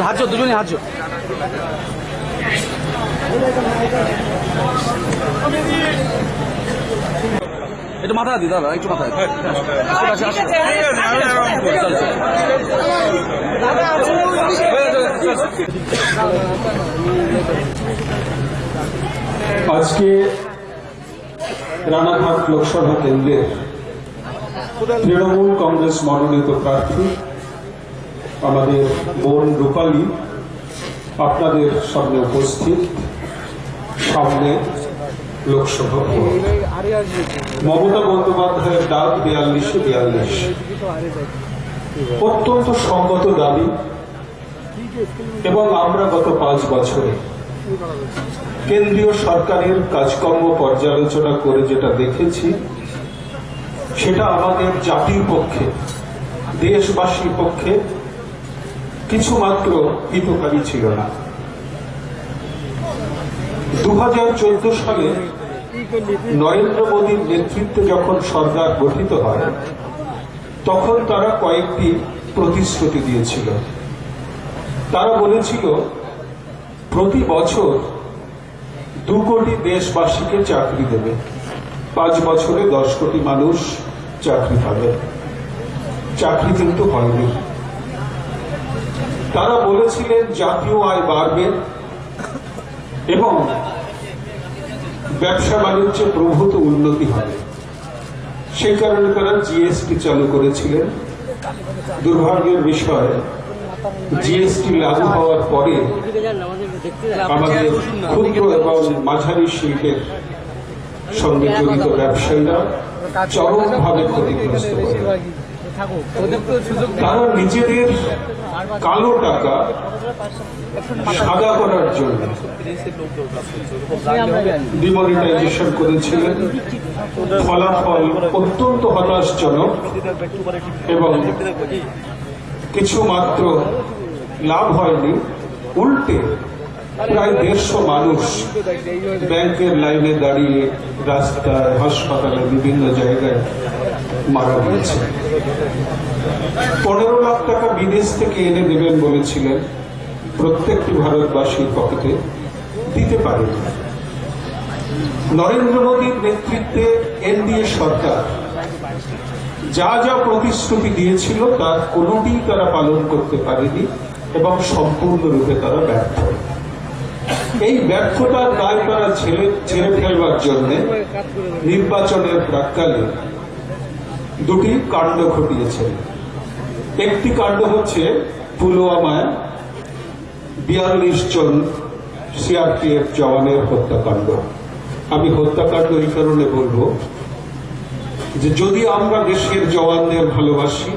হাজো দুজনে হাজো একটু মাথা দি দাদা একটু মাথা আজকে রানাঘাট লোকসভা কেন্দ্রের তৃণমূল কংগ্রেস মনোনীত প্রার্থী আমাদের বোন রূপালী আপনাদের সামনে উপস্থিত। সামনে লোকসভা ভোট, মমতা বন্দ্যোপাধ্যায়ের ডাক 42-42 অত্যন্ত সঙ্গত দাবি। এবং আমরা গত 5 বছরে কেন্দ্রীয় সরকারের কাজকর্ম পর্যালোচনা করে যেটা দেখেছি সেটা আমাদের জাতির পক্ষে, দেশবাসীর পক্ষে কিছুমাত্র হিতকারী ছিল না। 2014 সালে নরেন্দ্র মোদীর নেতৃত্বে যখন সরকার গঠিত হয় তখন তারা কয়েকটি প্রতিশ্রুতি দিয়েছিল। তারা বলেছিল প্রতি বছর 2 কোটি দেশবাসীকে চাকরি দেবে, 5 বছরে 10 কোটি মানুষ চাকরি পাবে। চাকরি কিন্তু হয়নি। তারা বলেছিলেন জাতীয় আয় বাড়বে এবং ব্যবসা বাণিজ্যে প্রভূত উন্নতি হবে। সেই কারণে তারা জিএসটি চালু করেছিলেন। দুর্ভাগ্যের বিষয়, জিএসটি লাগু হওয়ার পরে আমাদের ক্ষুদ্র এবং মাঝারি শিল্পের সঙ্গে জড়িত ব্যবসায়ীরা চরমভাবে ক্ষতিগ্রস্ত করে। তারা নিজেদের কালো টাকা সাদা করার জন্য ডিমনিটাইজেশন করেছিলেন। ফলাফল অত্যন্ত হতাশজনক এবং কিছু মাত্র লাভ হয়নি। উল্টে প্রায় 150 মানুষ ব্যাংকের লাইনে দাঁড়িয়ে, রাস্তায়, হাসপাতালে, বিভিন্ন জায়গায় মারা গিয়েছে। 15 লাখ টাকা বিদেশ থেকে এনে দেবেন বলেছিলেন, প্রত্যেকটি ভারতবাসীর পকেটে দিতে পারেন। নরেন্দ্র মোদীর নেতৃত্বে এনডিএ সরকার যা যা প্রতিশ্রুতি দিয়েছিল তার কোনোটি তারা পালন করতে পারেনি এবং সম্পূর্ণরূপে তারা ব্যর্থ। এই ব্যর্থতার দায় তারা ছেড়ে ফেলবার জন্য নির্বাচনের প্রাক্কালে 2টি কাণ্ড ঘটিয়েছেন। একটি কাণ্ড হচ্ছে পুলওয়ামায় 42 জন সিআরপিএফ জওয়ানের হত্যাকাণ্ড। আমি হত্যাকাণ্ড এই কারণে বলবো যে যদি আমরা দেশের জওয়ানদের ভালোবাসি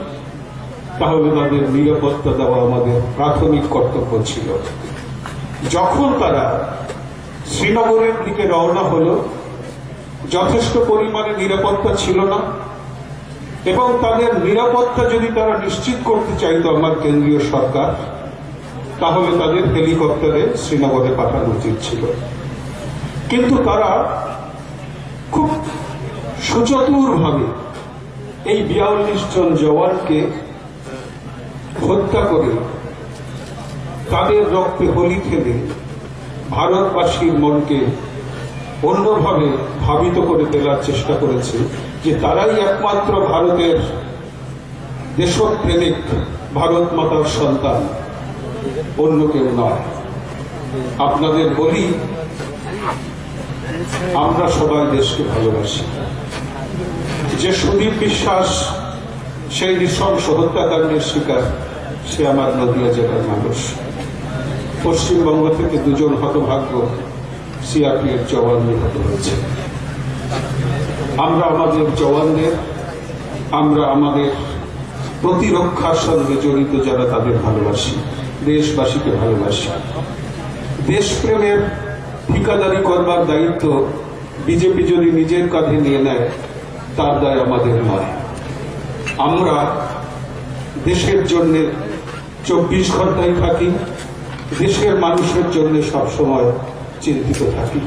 তাহলে তাদের নিরাপত্তা দেওয়া আমাদের প্রাথমিক কর্তব্য ছিল। যখন তারা শ্রীনগরের দিকে রওনা হল, যথেষ্ট পরিমাণে নিরাপত্তা ছিল না এবং তাদের নিরাপত্তা যদি তারা নিশ্চিত করতে চাইতো আমার কেন্দ্রীয় সরকার, তাহলে তাদের হেলিকপ্টারে শ্রীনগরে পাঠানো উচিত ছিল। কিন্তু তারা খুব সুচতুরভাবে এই 42 জন জওয়ানকে হত্যা করে তাদের রক্তে হোলি খেলে ভারতবাসীর মনকে অন্যভাবে ভাবিত করে তোলার চেষ্টা করেছে যে তারাই একমাত্র ভারতের দেশপ্রেমিক, ভারত মাতার সন্তান, অন্য কেউ নয়। আপনাদের বলি, আমরা সবাই দেশকে ভালোবাসি। যে সুদীপ বিশ্বাস সেই নৃশংস হত্যাকাণ্ডের শিকার, সে আমার নদিয়া জেলার মানুষ। পশ্চিমবঙ্গ থেকে 2 জন হতভাগ্য সিআরপিএফ জওয়ান নিহত হয়েছে। আমরা আমাদের জওয়ানদের, আমরা আমাদের প্রতিরক্ষার সঙ্গে জড়িত যারা তাদের ভালোবাসি, দেশবাসীকে ভালোবাসি। দেশপ্রেমের ঠিকাদারি করবার দায়িত্ব বিজেপি যদি নিজের কাঁধে নিয়ে নেয় তার দায় আমাদের নয়। আমরা দেশের জন্য 24 ঘন্টায় থাকি, দেশের মানুষের জন্য সবসময় চিন্তিত থাকি।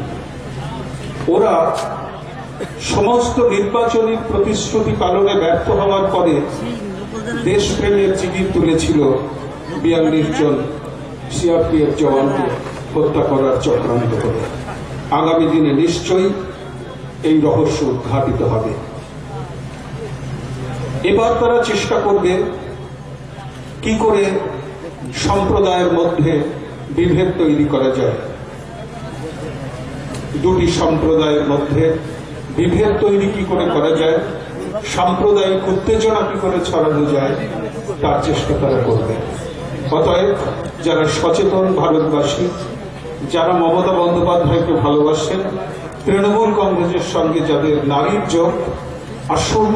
ওরা সমস্ত নির্বাচনী প্রতিশ্রুতি পালনে ব্যর্থ হওয়ার পরে দেশপ্রেমের জিগির তুলেছিল 42 জন সিআরপিএফ জওয়ানকে হত্যা করার চক্রান্ত করে। আগামী দিনে নিশ্চয়ই এই রহস্য উদ্ঘাটিত হবে। এবার তারা চেষ্টা করবে কি করে সম্প্রদায়ের মধ্যে বিভেদ তৈরি করা যায়, দুটি সম্প্রদায়ের মধ্যে বিভেদ তৈরি কি করে করা যায়, সাম্প্রদায়িক উত্তেজনা কি করে ছড়ানো যায়, তার চেষ্টা তারা করবে। অতএব যারা সচেতন ভারতবাসী, যারা মমতা বন্দ্যোপাধ্যায়কে ভালোবাসেন, তৃণমূল কংগ্রেসের সঙ্গে যাদের নারীর যোগ, আসুন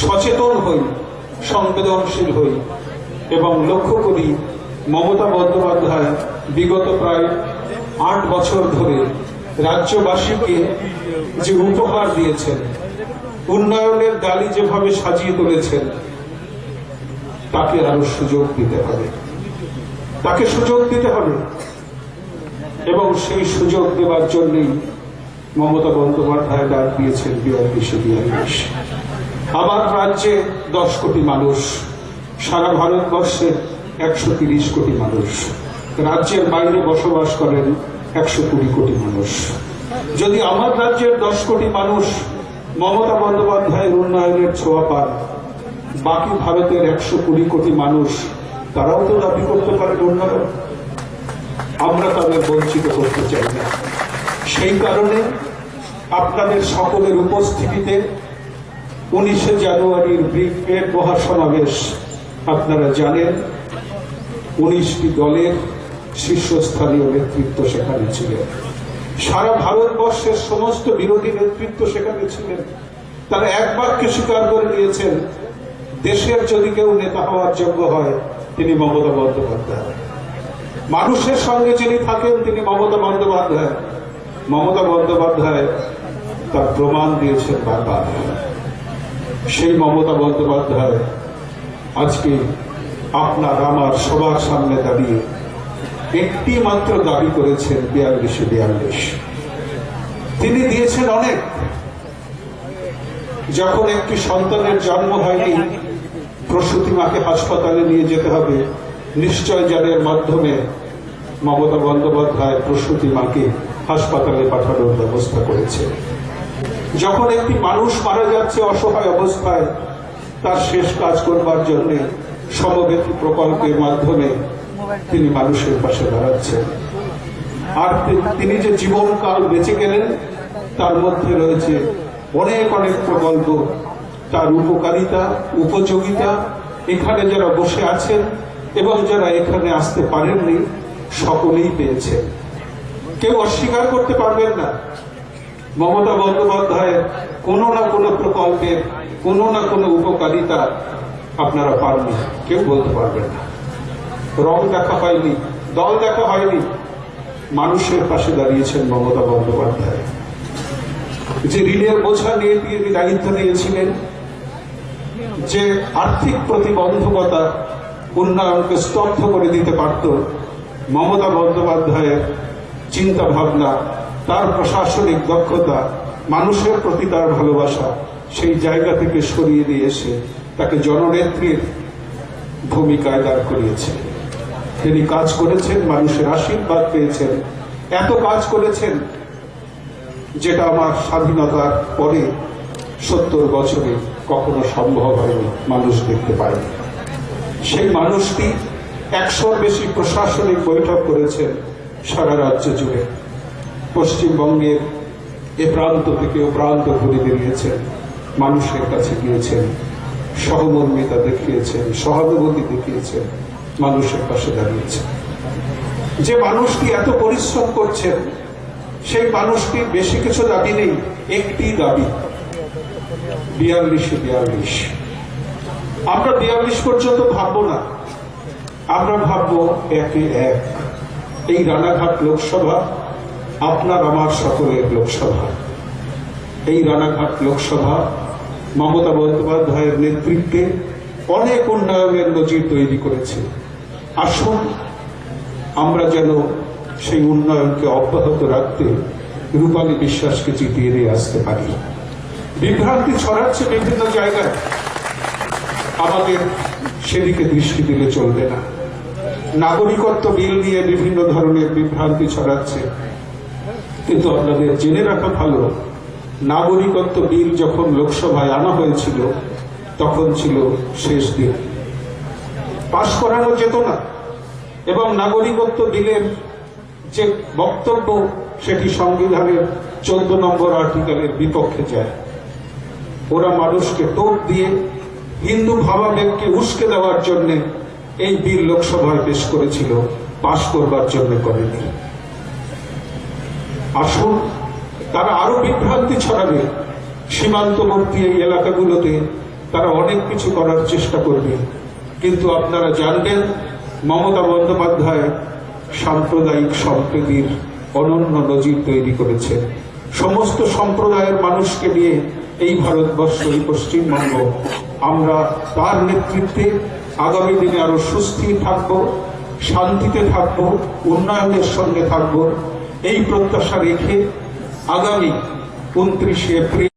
সচেতন হই, সংবেদনশীল হই এবং লক্ষ্য করি মমতা বন্দ্যোপাধ্যায় বিগত প্রায় 8 বছর ধরে রাজ্যবাসীকে যে উপহার দিয়েছেন, উন্নয়নের ডালি যেভাবে সাজিয়ে তুলেছেন, তাকে আরো সুযোগ দিতে হবে, তাকে সুযোগ দিতে হবে। এবং সেই সুযোগ দেওয়ার জন্যই মমতা বন্দ্যোপাধ্যায় ডাক দিয়েছেন 42 আমার রাজ্যে 10 কোটি মানুষ, সারা ভারতবর্ষে 130 কোটি মানুষ, রাজ্যের বাইরে বসবাস করেন 120 কোটি মানুষ। যদি আমার রাজ্যের 10 কোটি মানুষ মমতা বন্দ্যোপাধ্যায়ের উন্নয়নের ছোঁয়া পান, বাকি ভারতের 120 কোটি মানুষ তারাও তো দাবি করতে পারেন উন্নয়ন। আমরা তাদের বঞ্চিত করতে চাই না। সেই কারণে আপনাদের সকলের উপস্থিতিতে 19 জানুয়ারির ব্রিগেড মহাসমাবেশ, আপনারা জানেন 19টি দলের শীর্ষস্থানীয় নেতৃত্ব সেখানে ছিলেন, সারা ভারতবর্ষের সমস্ত বিরোধী নেতৃত্ব সেখানে ছিলেন। তারা এক বাক্যে স্বীকার করে নিয়েছেন, দেশের যদি কেউ নেতা হওয়ার যোগ্য হয় তিনি মমতা বন্দ্যোপাধ্যায়, মানুষের সঙ্গে যিনি থাকেন তিনি মমতা বন্দ্যোপাধ্যায়। মমতা বন্দ্যোপাধ্যায় তার প্রমাণ দিয়েছেন বারবার। সেই মমতা বন্দ্যোপাধ্যায় আজকে আপনার আমার সবার সামনে দাঁড়িয়ে একটি মাত্র দাবি করেছেন 42 তিনি দিয়েছেন অনেক। যখন একটি সন্তানের জন্ম হয়নি, প্রসূতি মাকে হাসপাতালে নিয়ে যেতে হবে, নিশ্চয় যাদের মাধ্যমে মমতা বন্দ্যোপাধ্যায় প্রসূতি মাকে হাসপাতালে পাঠানোর ব্যবস্থা করেছে। যখন একটি মানুষ মারা যাচ্ছে অসহায় অবস্থায়, তার শেষ কাজ করবার জন্য সমবেতী প্রকল্পের মাধ্যমে তিনি মানুষের পাশে দাঁড়াচ্ছেন। আর তিনি যে জীবনকাল বেঁচে গেলেন, তার মধ্যে রয়েছে অনেক অনেক প্রকল্প, তার উপকারিতা উপযোগিতা এখানে যারা বসে আছেন এবং যারা এখানে আসতে পারেননি সকলেই পেয়েছেন। কেউ অস্বীকার করতে পারবেন না মমতা বন্দ্যোপাধ্যায়ের কোনো না কোনো প্রকল্পের কোনো না কোনো উপকারিতা আপনারা পাননি, কেউ বলতে পারবেন না। রং দেখা হয়নি, দল দেখা হয়নি, মানুষের পাশে দাঁড়িয়েছেন মমতা বন্দ্যোপাধ্যায়। যে ঋণের বোঝা নিয়ে তিনি দায়িত্ব নিয়েছিলেন, যে আর্থিক প্রতিবন্ধকতা উন্নয়নকে স্তব্ধ করে দিতে পারত, মমতা বন্দ্যোপাধ্যায়ের চিন্তা ভাবনা, তার প্রশাসনিক দক্ষতা, মানুষের প্রতি তার ভালোবাসা, সেই জায়গা থেকে সরিয়ে দিয়ে এসে তাকে জননেত্রীর ভূমিকায় দাঁড় করিয়েছে। তিনি কাজ করেছেন, মানুষের আশীর্বাদ পেয়েছেন, এত কাজ করেছেন যেটা আমার স্বাধীনতার পরে 70 বছরে কখনো সম্ভব হয়নি, মানুষ দেখতে পায়নি। সেই মানুষটি 100-র বেশি প্রশাসনিক বৈঠক করেছেন সারা রাজ্য জুড়ে। পশ্চিমবঙ্গের এ প্রান্ত থেকে ও প্রান্ত ঘুরে বেরিয়েছেন, মানুষের কাছে গিয়েছেন, সহমর্মিতা দেখিয়েছেন, সহানুভূতি দেখিয়েছেন, মানুষের পাশে দাঁড়িয়েছেন। যে মানুষটি এত পরিশ্রম করছেন, সেই মানুষটির বেশি কিছু দাবি নেই, একটি দাবি 42। আমরা 42 পর্যন্ত ভাববো না, আমরা ভাববো 1-1। এই রানাঘাট লোকসভা আপনার আমার সকলের লোকসভা। এই রানাঘাট লোকসভা মমতা বন্দ্যোপাধ্যায়ের নেতৃত্বে অনেক উন্নয়নের নজির তৈরি করেছে। আসুন আমরা যেন সেই উন্নয়নকে অব্যাহত রাখতে রূপালী বিশ্বাসকে জিতিয়ে নিয়ে আসতে পারি। বিভ্রান্তি ছড়াচ্ছে বিভিন্ন জায়গায়, আমাদের সেদিকে দৃষ্টি দিলে চলবে না। নাগরিকত্ব বিল নিয়ে বিভিন্ন ধরনের বিভ্রান্তি ছড়াচ্ছে, কিন্তু আপনাদের জেনে রাখা ভালো, নাগরিকত্ব বিল যখন লোকসভায় আনা হয়েছিল তখন ছিল শেষ দিন, পাশ করানো যেত না। এবং নাগরিকত্ব বিলের যে বক্তব্য সেটি সংবিধানের 14 নম্বর আর্টিকেলের বিপক্ষে যায়। ওরা মানুষকে টোপ দিয়ে হিন্দু ভাবাবেগকে উস্কে দেওয়ার জন্য এই বিল লোকসভায় পেশ করেছিল, পাশ করবার জন্য করেনি। আসুন, তারা আরো বিভ্রান্তি ছড়াবে, সীমান্তবর্তী এই এলাকাগুলোতে তারা অনেক কিছু করার চেষ্টা করবে, কিন্তু আপনারা জানবেন মমতা বন্দ্যোপাধ্যায় সাম্প্রদায়িক সম্প্রীতির অনন্য নজির তৈরি করেছে। সমস্ত সম্প্রদায়ের মানুষকে নিয়ে এই ভারতবর্ষ, এই পশ্চিমবঙ্গ, আমরা তার নেতৃত্বে আগামী দিনে আরো সুস্থির থাকব, শান্তিতে থাকব, উন্নয়নের সঙ্গে থাকব, এই প্রত্যাশা রেখে আগামী 29 এপ্রিল